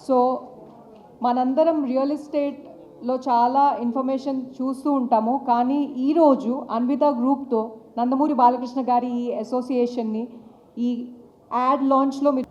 So మనందరం real ఎస్టేట్లో చాలా ఇన్ఫర్మేషన్ చూస్తూ ఉంటాము. కానీ ఈరోజు అన్విత గ్రూప్తో నందమూరి బాలకృష్ణ గారి ఈ అసోసియేషన్ని ఈ యాడ్ లాంచ్లో మీరు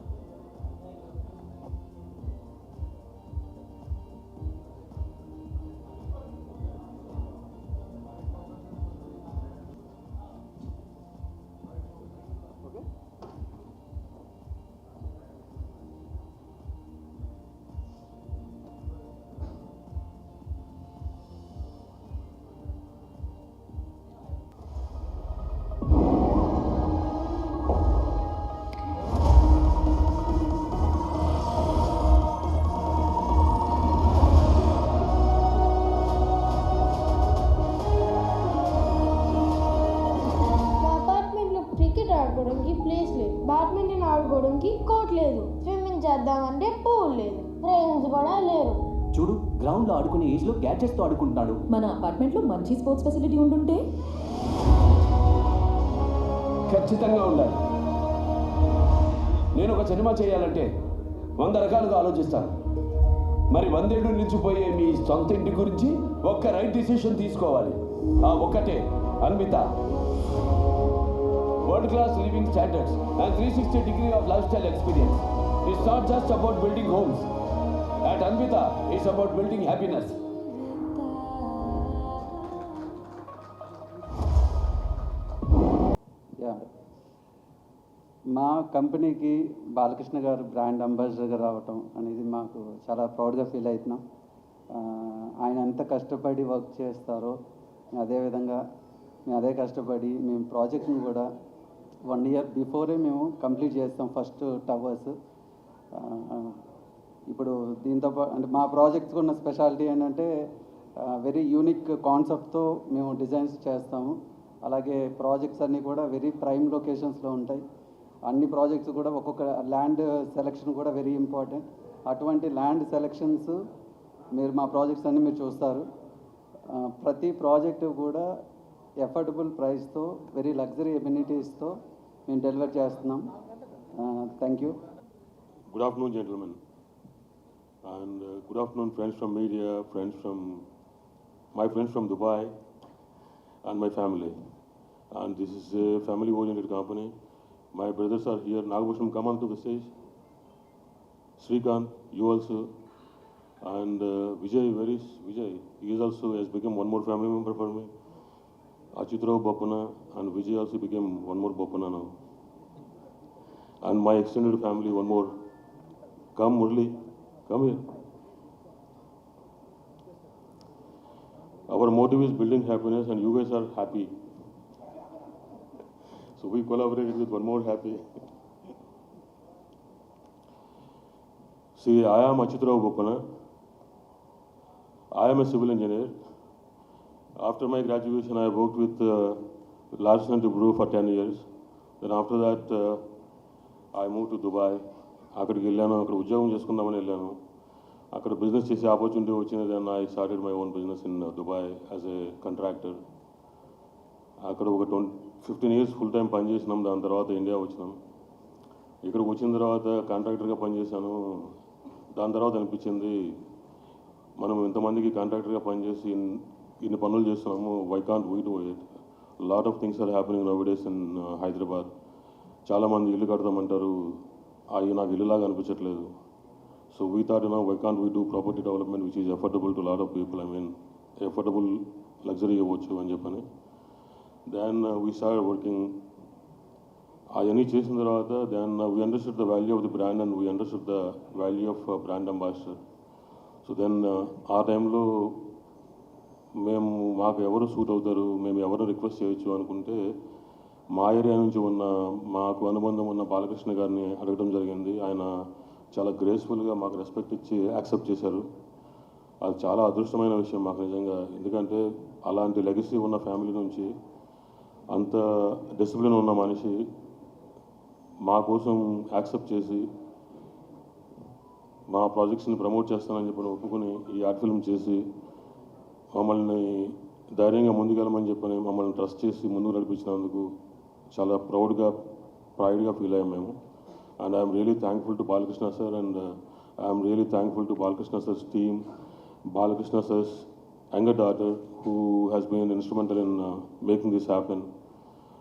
ఆడుకోవడానికి ప్లేస్ లేదు, బ్యాడ్మింటన్ ఆడుకోవడానికి కోర్ట్ లేదు, స్విమ్మింగ్ చేద్దామంటే పూల్ లేదు, ఫ్రెండ్స్ కూడా లేరు. చూడు, గ్రౌండ్ లో ఆడుకునే ఏజ్ లో గ్యాడ్జెట్స్ తో ఆడుకుంటున్నాడు. మన అపార్ట్మెంట్ లో మంచి స్పోర్ట్స్ ఫెసిలిటీ ఉంటుంటే ఖచ్చితంగా ఉండాలి. నేను ఒక సినిమా చేయాలంటే 100 రకాలుగా ఆలోచిస్తాను. మరి 100 ఏళ్ళు నిలిచిపోయే మీ సొంత ఇంటి గురించి ఒక్క రైట్ డిసిషన్ తీసుకోవాలి. ఆ ఒక్కటే Anvitha. World class living standards and 360 degree of lifestyle experience. It's not just about building homes. At Anvita, it's about building happiness. మా కంపెనీకి బాలకృష్ణ గారు బ్రాండ్ అంబాసిడర్గా రావటం అనేది మాకు చాలా ప్రౌడ్గా ఫీల్ అవుతున్నాం. ఆయన ఎంత కష్టపడి వర్క్ చేస్తారో అదేవిధంగా మేము అదే కష్టపడి మేము ప్రాజెక్ట్ని కూడా 1 year బిఫోరే మేము కంప్లీట్ చేస్తాం ఫస్ట్ టవర్స్. ఇప్పుడు దీంతో అంటే మా ప్రాజెక్ట్స్ ఉన్న స్పెషాలిటీ ఏంటంటే వెరీ యూనిక్ కాన్సెప్ట్తో మేము డిజైన్స్ చేస్తాము. అలాగే ప్రాజెక్ట్స్ అన్నీ కూడా వెరీ ప్రైమ్ లొకేషన్స్లో ఉంటాయి. అన్ని ప్రాజెక్ట్స్ కూడా ఒక్కొక్క ల్యాండ్ సెలెక్షన్ కూడా వెరీ ఇంపార్టెంట్. అటువంటి ల్యాండ్ సెలెక్షన్స్ మీరు మా ప్రాజెక్ట్స్ అన్నీ మీరు చూస్తారు. ప్రతి ప్రాజెక్టు కూడా ఎఫర్డబుల్ ప్రైస్తో వెరీ లగ్జరీ ఎమ్యూనిటీస్తో మేము డెలివర్ చేస్తున్నాం. Thank you. Good afternoon, gentlemen, and good afternoon, friends from media, my friends from Dubai, and my family. And this is a family-oriented company. My brothers are here. Nagabhushan, come on to the stage. Srikanth, you also, and Vijay. Where is Vijay? He is also has become one more family member for me. Achitrao Bapana and Vijay also became one more Bapana now. And my extended family, one more. Come Murli, come here. Our motive is building happiness and you guys are happy. So we collaborated with one more happy. See, I am Achitrao Bapana. I am a civil engineer. After my graduation, I worked with Larsen & Toubro for 10 years. Then after that, I moved to Dubai. అక్కడికి వెళ్ళాను, అక్కడ ఉద్యోగం చేసుకుందామని వెళ్ళాను. అక్కడ business చేసే opportunity వచ్చింది. Then I started my own business in Dubai as a contractor. అక్కడ ఒక 15 years ఫుల్ టైం పనిచేసినాం. దాని తర్వాత ఇండియా వచ్చినాం. ఇక్కడికి వచ్చిన తర్వాత కాంట్రాక్టర్గా పనిచేశాను. దాని తర్వాత అనిపించింది, మనం ఇంతమందికి కాంట్రాక్టర్గా పనిచేసి ఇన్ని పనులు చేస్తున్నాము, why can't we do it. Lot of things are happening nowadays in Hyderabad. చాలామంది ఇల్లు కడతామంటారు, అవి నాకు ఇల్లులాగా అనిపించట్లేదు. So we thought why can't we do property development which is affordable to lot of people. I mean affordable luxury ఇవ్వచ్చు అని చెప్పని. Then we start working. అవన్నీ చేసిన తర్వాత then we understood the value of the brand and we understood the value of brand ambassador. So then ఆ టైంలో మేము మాకు ఎవరు సూట్ అవుతారు, మేము ఎవరు రిక్వెస్ట్ చేయొచ్చు అనుకుంటే మా ఏరియా నుంచి ఉన్న మాకు అనుబంధం ఉన్న బాలకృష్ణ గారిని అడగడం జరిగింది. ఆయన చాలా గ్రేస్ఫుల్గా మాకు రెస్పెక్ట్ ఇచ్చి యాక్సెప్ట్ చేశారు. అది చాలా అదృష్టమైన విషయం మాకు నిజంగా. ఎందుకంటే అలాంటి లెగసీ ఉన్న ఫ్యామిలీ నుంచి అంత డిసిప్లిన్ ఉన్న మనిషి మా కోసం యాక్సెప్ట్ చేసి మా ప్రాజెక్ట్స్ని ప్రమోట్ చేస్తానని చెప్పని ఒప్పుకొని ఈ ఆర్ట్ ఫిల్మ్ చేసి మమ్మల్ని ధైర్యంగా ముందుకెళ్ళమని చెప్పని మమ్మల్ని ట్రస్ట్ చేసి ముందుకు నడిపించినందుకు చాలా ప్రైడ్గా ఫీల్ అయ్యాం మేము. And I'm really thankful to Balakrishna sir and I'm really thankful to Balakrishna sir's team, Balakrishna sir's younger daughter, who has been instrumental in making this happen,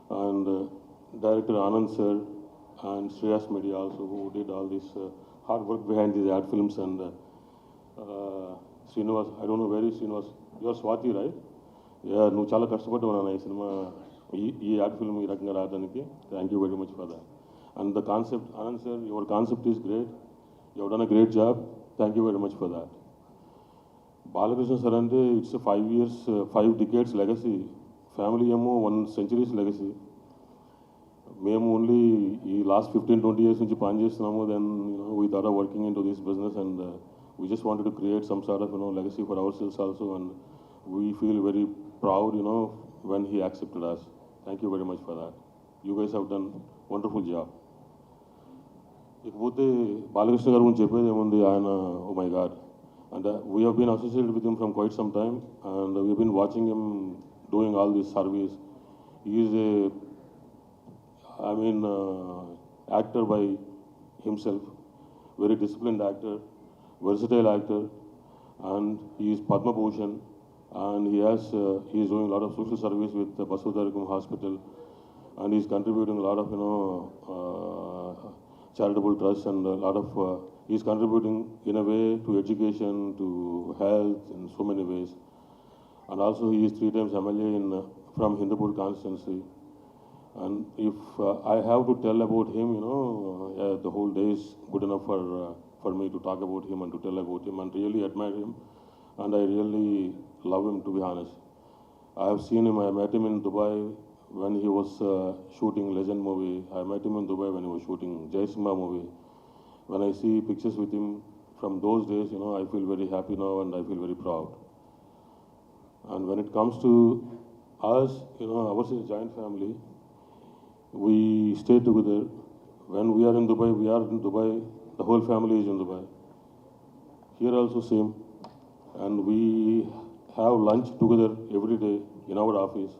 and director Anand sir and Shreyas Media also, who did all this hard work behind these ad films, and Srinivas, I don't know where is Srinivas. You are Swati, right? Yeah, నువ్వు చాలా కష్టపడ్డావు నాన్న ఈ cinema ఈ ad film ఈ రకంగా రావడానికి. Thank you very much for that. And the concept, Anand sir, your concept is great. You done a great job. Thank you very much for that. Balakrishna sir అంటే it's 5 years, 5 decades legacy. Family ఏమో 1 centuries legacy. మేము only ఈ last 15-20 years నుంచి పని చేస్తున్నాము. Then we thought of working in to this business and we just wanted to create some sort of legacy for ourselves also, and we feel very proud when he accepted us. Thank you very much for that. You guys have done wonderful job. ఇకపోతే బాలకృష్ణ గారి గురించి చెప్పేది ఏముంది, ఆయన oh my God. And we have been associated with him from quite some time, and we've been watching him doing all this service. He is actor by himself, very disciplined actor, versatile actor, and he is Padma Bhushan, and he is doing a lot of social service with the Basudharagam Hospital, and he is contributing a lot of charitable trusts, and a lot of he is contributing in a way to education, to health, in so many ways. And also he is 3 times MLA from Hindupur constituency. And if I have to tell about him, the whole day is good enough for me to talk about him and to tell about him, and really admire him, and I really love him, to be honest. I have seen him. I met him in Dubai when he was shooting Legend movie. I met him in Dubai when he was shooting Jai Simha movie. When I see pictures with him from those days, I feel very happy now, and I feel very proud. And when it comes to us, ours is a giant family. We stay together. When we are in Dubai, we are in Dubai. The whole family is in Dubai. Here also same. And we have lunch together every day in our office.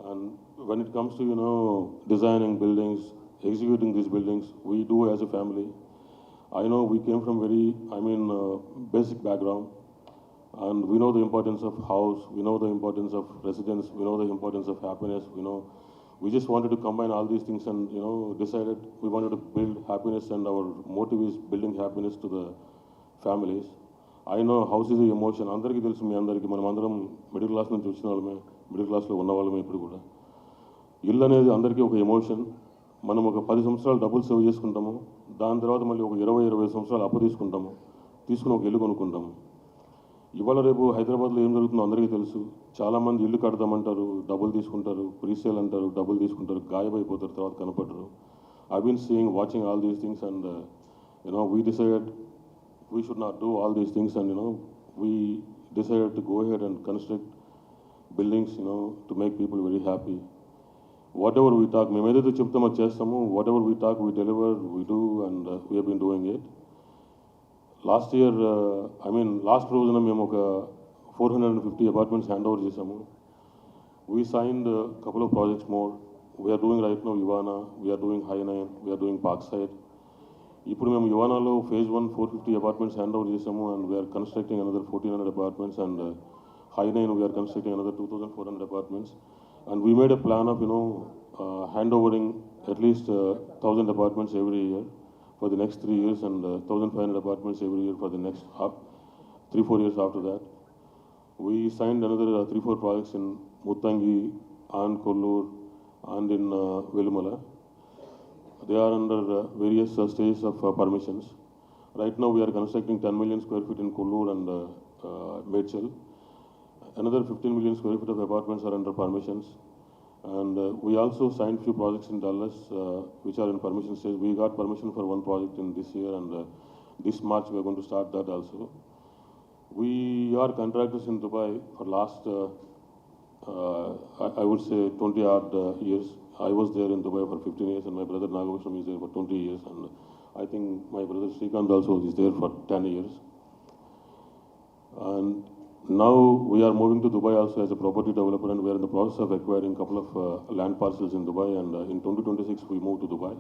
And when it comes to, designing buildings, executing these buildings, we do as a family. I know we came from very, basic background, and we know the importance of house, we know the importance of residence, we know the importance of happiness, we just wanted to combine all these things and, decided we wanted to build happiness, and our motive is building happiness to the families. I know house is an emotion. అందరికీ తెలుసు, మీ అందరికీ మనం అందరం middle class నుంచి వచ్చిన వాళ్ళమే, middle క్లాస్లో ఉన్న వాళ్ళమే ఇప్పుడు కూడా. ఇల్లు అనేది అందరికీ ఒక ఎమోషన్. మనం ఒక 10 సంవత్సరాలు డబ్బులు సేవ్ చేసుకుంటాము, దాని తర్వాత మళ్ళీ ఒక 20 సంవత్సరాలు అప్పు తీసుకుని ఒక ఇల్లు కొనుక్కుంటాము. ఇవాళ రేపు హైదరాబాద్లో ఏం జరుగుతుందో అందరికీ తెలుసు. చాలామంది ఇల్లు కడతామంటారు, డబ్బులు తీసుకుంటారు, ప్రీసేల్ అంటారు, డబ్బులు తీసుకుంటారు, గాయమైపోతారు, తర్వాత కనపడరు. I been seeing, watching all these things, and we decided we should not do all these things, and we decided to go ahead and construct buildings, to make people very happy. Whatever we talk, మేము ఏదైతే చెప్తామో చేస్తాము. Whatever we talk, we deliver, we do, and we have been doing it. Last year, last రోజున మేము ఒక 450 apartments hand over చేసాము. We signed a couple of projects more. We are doing right now Ivana, we are doing High-9, we are doing Parkside. ఇప్పుడు మేము యువానాలో phase 1 450 apartments hand over చేసాము, and we are constructing another 1400 apartments, and High-9 we are constructing another 2400 apartments, and we made a plan of hand overing at least 1000 apartments every year for the next 3 years, and 1500 apartments every year for the next 3-4 years after that. We signed another 3-4 projects in Muttangi and Kollur and in Velumala. They are under various stages of permissions. Right now we are constructing 10 million square feet in Kollur and Medchal. Another 15 million square feet of apartments are under permissions. And we also signed few projects in Dallas which are in permission stage. We got permission for one project in this year, and this March we are going to start that also. We are contractors in Dubai for last, I would say 20 odd years. I was there in Dubai for 15 years, and my brother Nagavisham is there for 20 years, and I think my brother Srikanth also is there for 10 years. And now we are moving to Dubai also as a property developer, and we are in the process of acquiring a couple of land parcels in Dubai, and in 2026 we move to Dubai.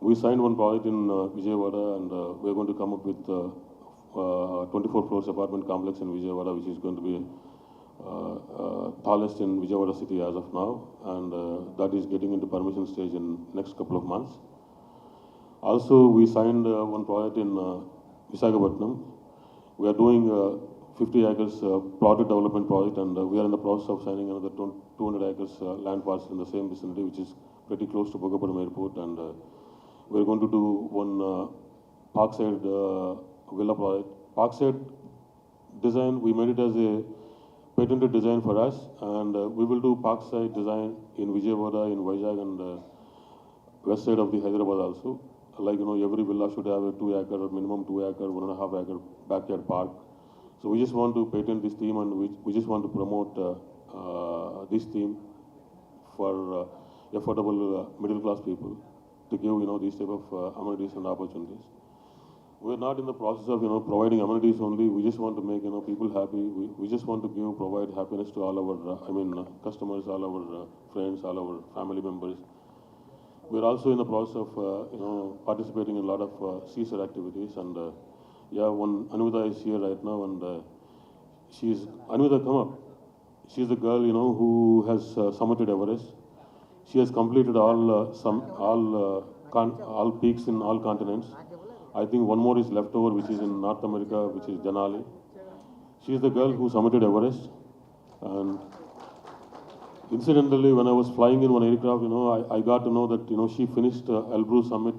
We signed one project in Vijayawada, and we're going to come up with 24 floors apartment complex in Vijayawada, which is going to be tallest in Vijayawada city as of now, and that is getting into permission stage in next couple of months. Also, we signed one project in Visakhapatnam. We are doing 50 acres plotted development project, and we are in the process of signing another 200 acres land parcel in the same vicinity, which is pretty close to Bhogapuram Airport, and we're going to do one Parkside villa project. Parkside design, we made it as a patented design for us, and we will do Parkside design in Vijayawada, in Vizag, and west side of the Hyderabad also. Like, every villa should have a 2-acre, minimum 2-acre, 1.5-acre backyard park. So we just want to patent this theme, and we just want to promote this theme for affordable middle class people to give, these type of amenities and opportunities. We're not in the process of, providing amenities only. We just want to make, people happy. We just want to provide happiness to all our, customers, all our friends, all our family members. We're also in the process of, participating in a lot of CSR activities, and one Anvita is here right now, and Anvita, come up. She's the girl, who has summited Everest. She has completed all peaks in all continents. I think one more is left over, which is in North America, which is Denali. She is the girl who summited Everest, and incidentally, when I was flying in one aircraft, I got to know that, she finished Elbrus summit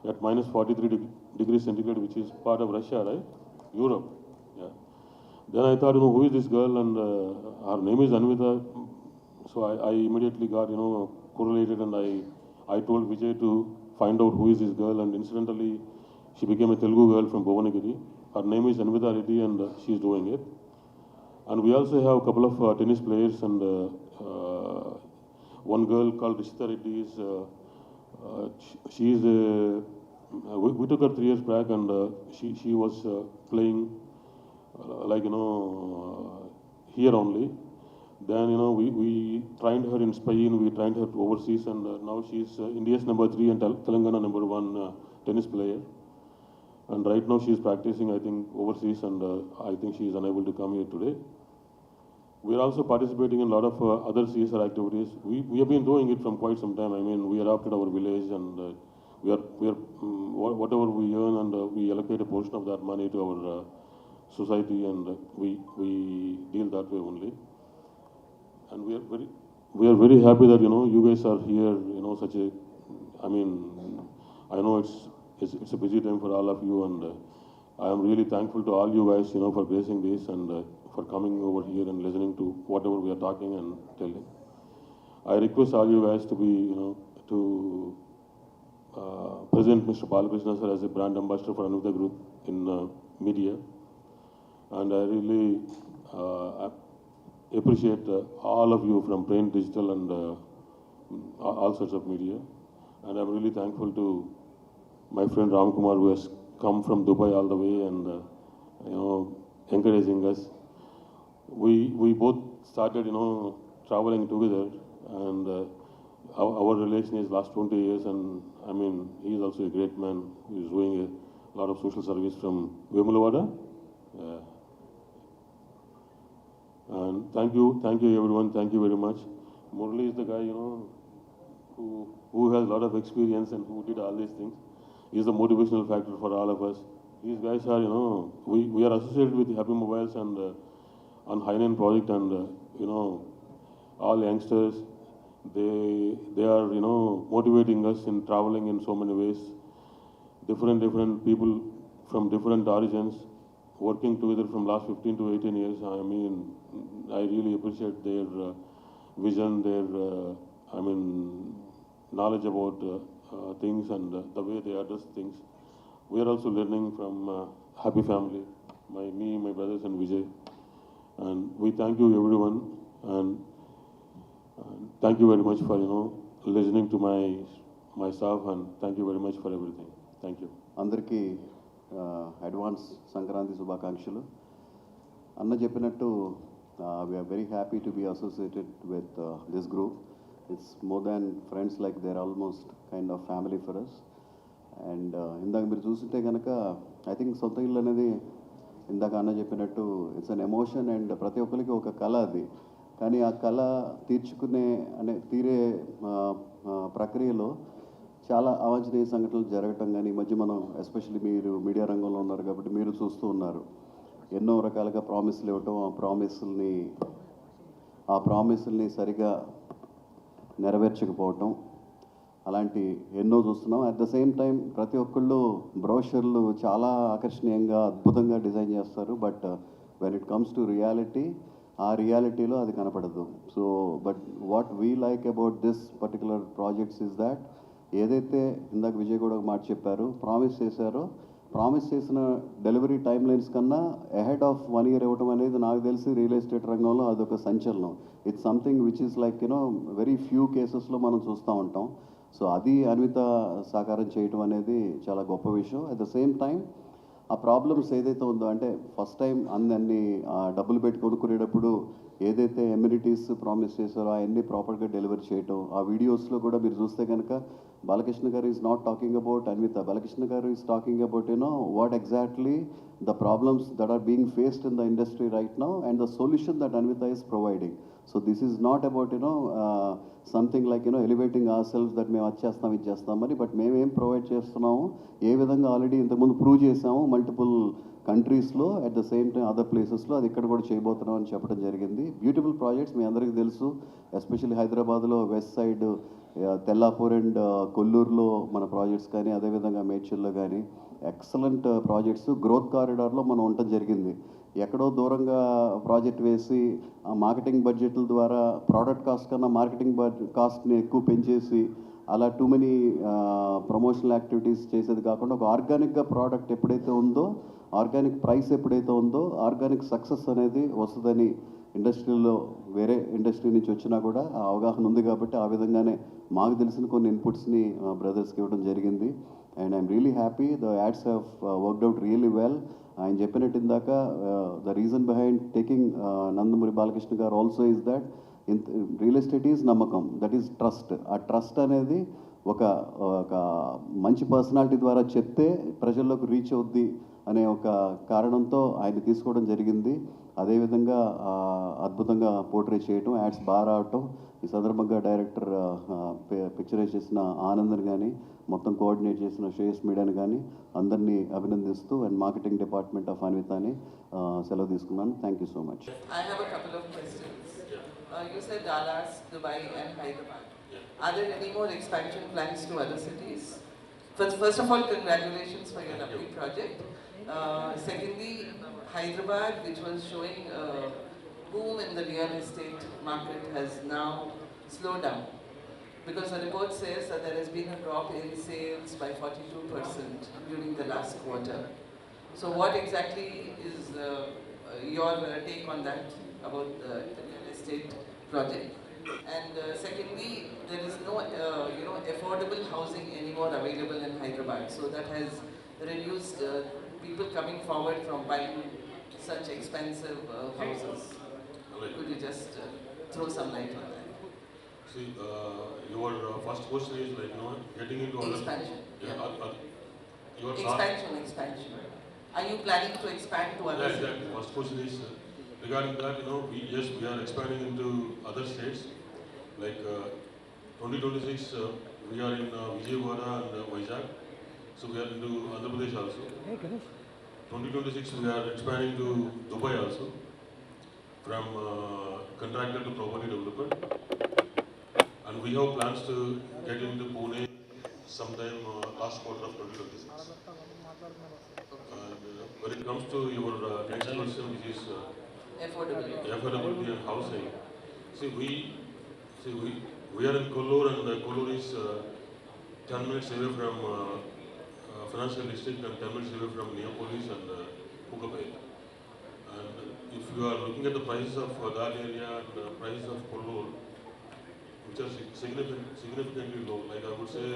at minus 43 degrees centigrade, which is part of Russia, right? Europe. Yeah. Then I thought, who is this girl? And her name is Anvita. So I immediately got, correlated, and I told Vijay to find out who is this girl. And incidentally, she became a Telugu girl from Bhuvanagiri. Her name is Anvita Reddy, and she is doing it. And we also have a couple of tennis players, and one girl called Rishita Reddy is, she is we took her 3 years back, and she was playing here only. Then, we trained her in Spain, we trained her overseas, and now she's India's number 3 and Telangana number 1 tennis player. And right now she is practicing, I think, overseas, and I think she is unable to come here today. We are also participating in a lot of other CSR activities. We have been doing it from quite some time. I mean, we adopted our village, and we are whatever we earn, and we allocate a portion of that money to our society, and we deal that way only. And we are very happy that you guys are here. Such a, I know it's a busy time for all of you, and I am really thankful to all you guys, for gracing this, and for coming over here and listening to whatever we are talking and telling. I request all you guys to be, to present Mr. Balakrishna sir as a brand ambassador for Anvita Group in media. And I really appreciate all of you from print, digital, and all sorts of media. And I'm really thankful to my friend Ram Kumar, who has come from Dubai all the way, and encouraging us. We both started, traveling together, and our relation is last 20 years, and he is also a great man. He is doing a lot of social service from Vemulavada. And thank you everyone, thank you very much. Murali is the guy, who has a lot of experience and who did all these things. He is the motivational factor for all of us. These guys are, we are associated with Happy Mobiles and on Hainan project, and all youngsters, they are motivating us in traveling in so many ways. Different people from different origins working together from last 15 to 18 years. I really appreciate their vision, their knowledge about things, and the way they address things. We are also learning from Happy Family, my brothers and Vijay. And we thank you everyone, and thank you very much for listening to my staff, and thank you very much for everything. Thank you. అందరికీ advance Sankranti శుభాకాంక్షలు. అన్న చెప్పినట్టు we are very happy to be associated with this group. It's more than friends, like they're almost kind of family for us. And ఇందాక మీరు చూస్తుంటే కనుక I think సొంత ఇల్లు అనేది ఇందాక అన్న చెప్పినట్టు ఇట్స్ అన్ ఎమోషన్ అండ్ ప్రతి ఒక్కరికి ఒక కళ అది. కానీ ఆ కళ తీరే ప్రక్రియలో చాలా అవాంఛనీయ సంఘటనలు జరగటం కానీ ఈ మధ్య మనం ఎస్పెషల్లీ మీరు మీడియా రంగంలో ఉన్నారు కాబట్టి మీరు చూస్తూ ఉన్నారు. ఎన్నో రకాలుగా ప్రామిస్లు ఇవ్వటం, ఆ ప్రామిసుల్ని సరిగా నెరవేర్చకపోవటం, అలాంటి ఎన్నో చూస్తున్నాం. అట్ ద సేమ్ టైం ప్రతి ఒక్కళ్ళు బ్రోషర్లు చాలా ఆకర్షణీయంగా అద్భుతంగా డిజైన్ చేస్తారు. But when it comes to reality, ఆ రియాలిటీలో అది కనపడదు. So but what we like about this particular projects is that ఏదైతే ఇందాక విజయ్ కూడా ఒక మాట చెప్పారు, ప్రామిస్ చేసిన డెలివరీ టైం లైన్స్ కన్నా అహెడ్ ఆఫ్ 1 year ఇవ్వటం అనేది నాకు తెలిసి రియల్ ఎస్టేట్ రంగంలో అదొక సంచలనం. It's something which is like very few కేసెస్లో మనం చూస్తూ ఉంటాం. సో అది అన్విత సాకారం చేయటం అనేది చాలా గొప్ప విషయం. అట్ ద సేమ్ టైం ఆ ప్రాబ్లమ్స్ ఏదైతే ఉందో, అంటే ఫస్ట్ టైం అన్ని డబ్బులు పెట్టి కొనుక్కునేటప్పుడు ఏదైతే ఎమ్యూనిటీస్ ప్రామిస్ చేశారో అవన్నీ ప్రాపర్గా డెలివర్ చేయటం. ఆ వీడియోస్లో కూడా మీరు చూస్తే కనుక Balakrishna garu is not talking about Anvita, Balakrishna garu is talking about what exactly the problems that are being faced in the industry right now and the solution that Anvita is providing. So this is not about something like elevating our self that మేము వచ్చేస్తాం ఇది చేస్తామని, but మేమేం provide చేస్తున్నాము, ఏ విధంగా already ఇంతకుముందు prove చేసాము multiple కంట్రీస్లో, at the same time other ప్లేసెస్లో అది ఇక్కడ కూడా చేయబోతున్నాం అని చెప్పడం జరిగింది. బ్యూటిఫుల్ ప్రాజెక్ట్స్ మీ అందరికీ తెలుసు. ఎస్పెషల్లీ హైదరాబాద్లో వెస్ట్ సైడ్ తెల్లాపూర్ అండ్ కొల్లూరులో మన ప్రాజెక్ట్స్ కానీ, అదేవిధంగా మేడ్చల్లో కానీ ఎక్సలెంట్ ప్రాజెక్ట్స్. గ్రోత్ కారిడార్లో మనం ఉండటం జరిగింది. ఎక్కడో దూరంగా ప్రాజెక్ట్ వేసి ఆ మార్కెటింగ్ బడ్జెట్ల ద్వారా ప్రోడక్ట్ కాస్ట్ కన్నా మార్కెటింగ్ కాస్ట్ని ఎక్కువ పెంచేసి అలా టూ మెనీ ప్రమోషనల్ యాక్టివిటీస్ చేసేది కాకుండా ఒక ఆర్గానిక్గా ప్రోడక్ట్ ఎప్పుడైతే ఉందో, ఆర్గానిక్ ప్రైస్ ఎప్పుడైతే ఉందో, ఆర్గానిక్ సక్సెస్ అనేది వస్తుందని ఇండస్ట్రీలో వేరే ఇండస్ట్రీ నుంచి వచ్చినా కూడా ఆ అవగాహన ఉంది. కాబట్టి ఆ విధంగానే మాకు తెలిసిన కొన్ని ఇన్పుట్స్ని బ్రదర్స్కి ఇవ్వడం జరిగింది. And I'm really happy. The ads have worked out really well. ఆయన చెప్పినట్టు ఇందాక the reason behind taking Nandamuri Balakrishna garu also is that real estate is నమ్మకం, దట్ ఈజ్ ట్రస్ట్. ఆ ట్రస్ట్ అనేది ఒక మంచి పర్సనాలిటీ ద్వారా చెప్తే ప్రజల్లోకి రీచ్ అవుద్ది అనే ఒక కారణంతో ఆయన తీసుకోవడం జరిగింది. అదేవిధంగా అద్భుతంగా పోర్ట్రే చేయటం, యాడ్స్ బాగా రావటం. ఈ సందర్భంగా డైరెక్టర్ పిక్చరైజ్ చేసిన ఆనంద్ని కానీ, మొత్తం కోఆర్డినేట్ చేసిన శ్రేయస్ మీడియాని కానీ అందరినీ అభినందిస్తూ అండ్ మార్కెటింగ్ డిపార్ట్మెంట్ ఆఫ్ అన్వితాని సెలవు తీసుకున్నాను. Thank you so much. I have a couple of questions. You said Dallas, Dubai and Hyderabad. Are there any more expansion plans to other cities? First of all, congratulations for your lovely project. Secondly, Hyderabad, which was showing a boom in the real estate market, has now slowed down. Because the report says that there has been a drop in sales by 42% during the last quarter. So what exactly is your take on that, about the real estate project? And secondly, there is no affordable housing anymore available in Hyderabad. So that has reduced people coming forward from buying such expensive houses. Could you just throw some light on that? See, your first question is getting into Expansion. Your Expansion. Are you planning to expand to other Yeah, cities? exactly. First question is regarding that, we are expanding into other states. Like 2026, we are in Vijayawada and Vizag. So we are into Andhra Pradesh also. 2026, we are expanding to Dubai also, from contractor to property developer. And we have plans to get into Pune sometime last quarter of 2026. And when it comes to your next question, which is affordability and housing, we are in Kollur, and Kollur is 10 minutes away from financial district and 10 minutes away from Neopolis and Pukapet. And if you are looking at the prices of that area and the prices of Kollur, which are significantly low, like I would say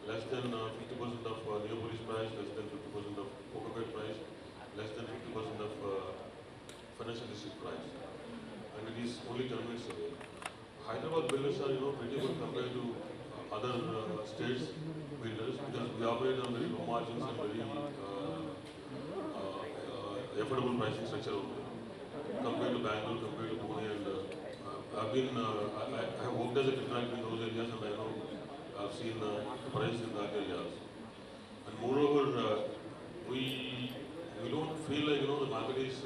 less than 50% of Neopolis price, less than 50% of Pukapet price, less than 50% of financial district price, and it is only 10 minutes away. Hyderabad builders are pretty good compared to other states. builders because we operate on very low margins and very affordable pricing structure only compared to Bangalore, compared to Pune, and I have worked as a contractor in those areas, and I know I've seen price in that areas. And moreover, we don't feel like the market is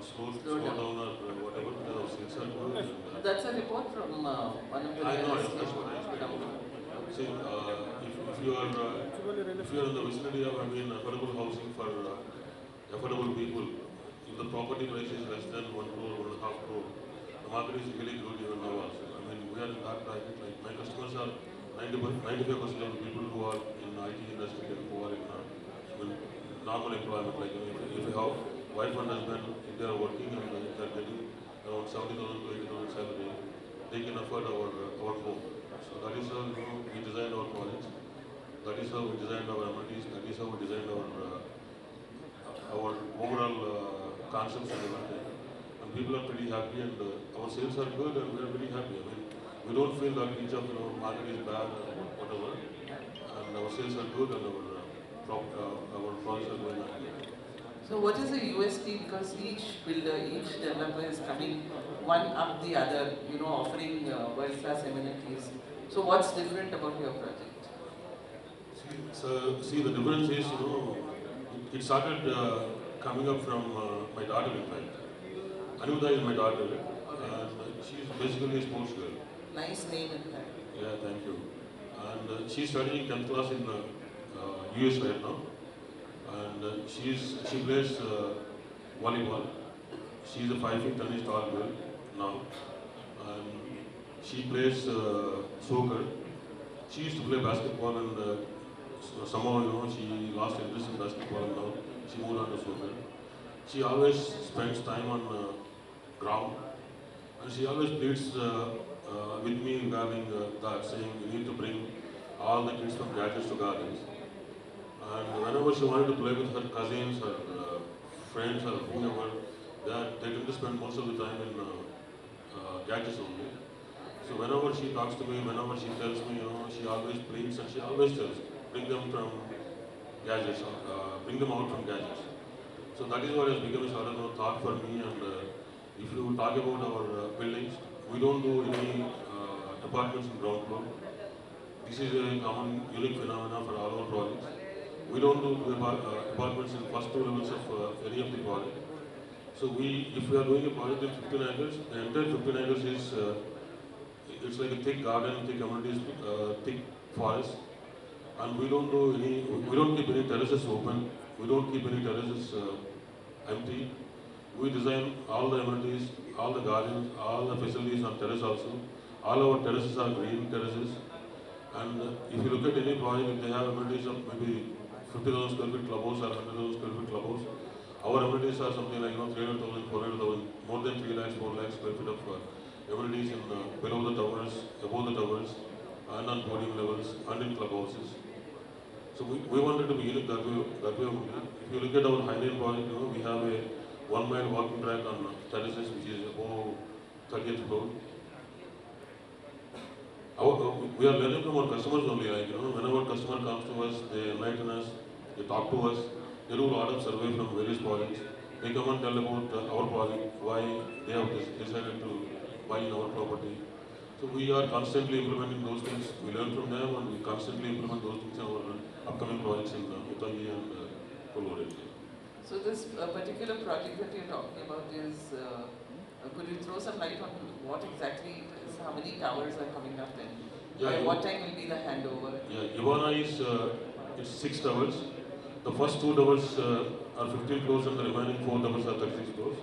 slow down or whatever because our sales are good. That's a report from one of the I know, real estate that's what I expect. companies. See, if you are in the vicinity of affordable housing for affordable people, if the property price is less than 1 crore, 1.5 crore, the market is really good even now also. I mean, we are in that bracket. Like my customers are 95% of the people who are in IT industry and who are in normal employment. Like if you have wife and husband, if they are working and they are getting around 70,000 to 80,000 salary, they can afford our home. So that is how we designed our college. That is how we designed our amenities. That is how we designed our overall concepts and everything. And people are pretty happy, and our sales are good, and we are very happy. I mean, we don't feel that each of market is bad or whatever. And our sales are good, and our products are going up. So what is the USP? Because each builder, each developer is coming one up the other, offering world-class amenities. So what's different about your project? See, the difference is, it started coming up from my daughter, in fact. Anuda is my daughter, and she's basically a sports girl. Nice name, in fact. Yeah, thank you. And she's studying 10th class in US right now. And she plays volleyball. She's a 5 feet tennis tall girl now. And she plays soccer. She used to play basketball, and somehow she lost interest in basketball, and now she moved on to soccer. She always spends time on ground, and she always pleads with me regarding that, saying we need to bring all the kids from gadgets to gardens. And whenever she wanted to play with her cousins or friends or whoever, they tend to spend most of the time in gadgets only. So whenever she talks to me, whenever she tells me, she always pleads, and she always tells, bring them from gadgets, bring them out from gadgets. So that is what has become a sort of thought for me. And if you talk about our buildings, we don't do any apartments in ground floor. This is a common, unique phenomena for all our projects. We don't do apartments in first 2 levels of any of the project. So if we are doing a project in 15 acres, the entire 15 acres is it's like a thick garden, thick amenities, thick forest, and we don't keep any terraces open. We don't keep any terraces empty. We design all the amenities, all the gardens, all the facilities on terrace also. All our terraces are green terraces. And if you look at any project, if they have amenities of maybe 50,000 square feet clubhouse or 100,000 square feet clubhouse, our amenities are something like 300,000, 400,000, more than 3 lakhs, 4 lakhs square feet of amenities in below the towers, above the towers, and on podium levels, and in clubhouses. So we wanted to be unique that way only. If you look at our Highland project, we have a 1 mile walking track on terraces, which is above 30th floor. We are learning from our customers only. Like, whenever a customer comes to us, they enlighten us, they talk to us, they do a lot of survey from various projects. They come and tell about our project, why they have decided to buy in our property. So we are constantly implementing those things. We learn from them, and we constantly implement those things in our upcoming projects in Uttangi and Kolkata. So this particular project that you're talking about is, could you throw some light on what exactly it is? How many towers are coming up then? Yeah, what time will be the handover? Yeah, Ivana is it's 6 towers. The first 2 towers are 15 floors, and the remaining 4 towers are 36 floors.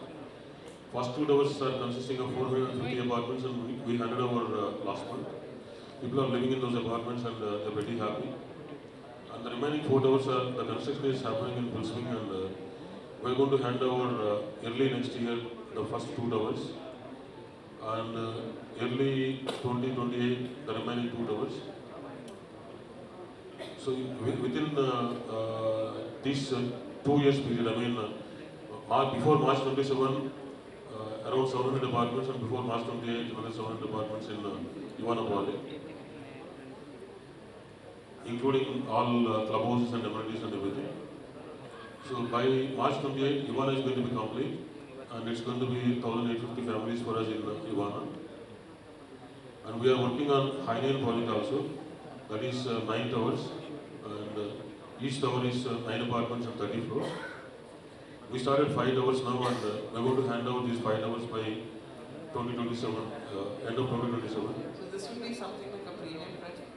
First 2 towers are consisting of 450 apartments, and we handed over last month. People are living in those apartments, and they're pretty happy. And the remaining 4 towers the construction is happening in full swing, and we're going to hand over early next year the first 2 towers, and early 2028 the remaining 2 towers. So within this 2 years period, I mean, before March 27, around 700 apartments, and before March 28, another 700 apartments in Ivana project. including all clubhouses and amenities and everything. So by March 28, Ivana is going to be complete, and it's going to be 1,850 families for us in Ivana. And we are working on High-End project also, that is 9 towers, and each tower is 9 apartments and 30 floors. We started 5 towers now, and we're going to hand out these 5 towers by 2027, end of 2027. So this will be something like a premium project?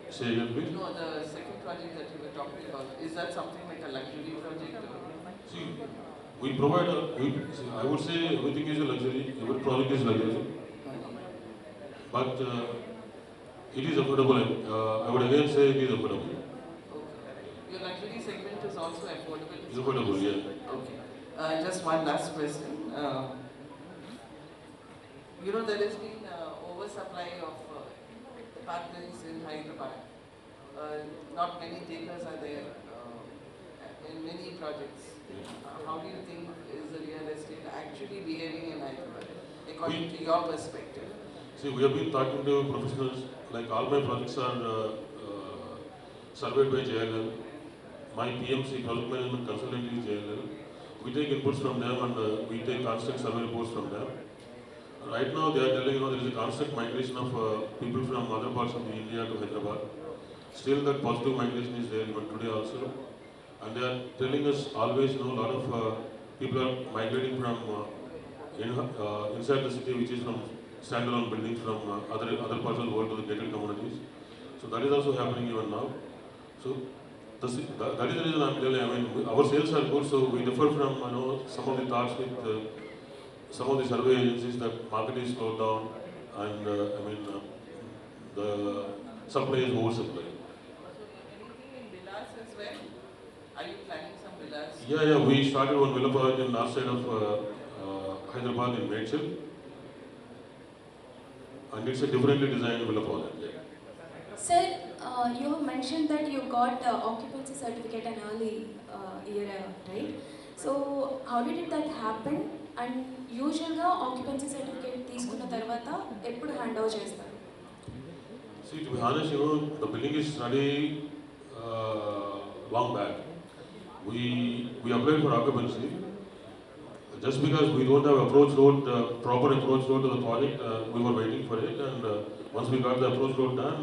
Say again, please. No, the second project that you were talking about, is that something like a luxury project? See, we provide, I would say everything is a luxury, every project is luxury. But it is affordable. I would again say it is affordable. Okay. Your luxury segment is also affordable? It's affordable, yeah. Okay. Just one last question. You know, there has been oversupply of apartments in Hyderabad. Not many takers are there in many projects. How do you think is the real estate actually behaving in Hyderabad, according to your perspective? See, we have been talking to professionals, like all my projects are surveyed by JLL. My PMC, project management consultant, is JLL. We take inputs from them, and we take constant survey reports from them. Right now, they are telling, you know, there is a constant migration of people from other parts of India to Hyderabad. Still, that positive migration is there even today also. And they are telling us always, you know, a lot of people are migrating from inside the city, which is from standalone buildings from other parts of the world to the gated communities. So that is also happening even now. So that is the reason I'm telling. I mean, our sales are good, so we differ from, you know, some of the thoughts with some of the survey agencies that market is slowed down, and I mean the supply is oversupply. Anything in villas as well? Are you planning some villas? Yeah, we started one villa project in north side of Hyderabad in Medchil. And it's a differently designed villa project. Sir, you have mentioned that you got occupancy certificate an early year, right? So, how did that happen? And usually, occupancy certificate తీసుకున్న తర్వాత ఎప్పుడు hand over చేస్తారు? See, to be honest, you know, the building is ready long back. We applied for occupancy. Just because we don't have approach road, proper approach road to the project, we were waiting for it, and once we got the approach road done,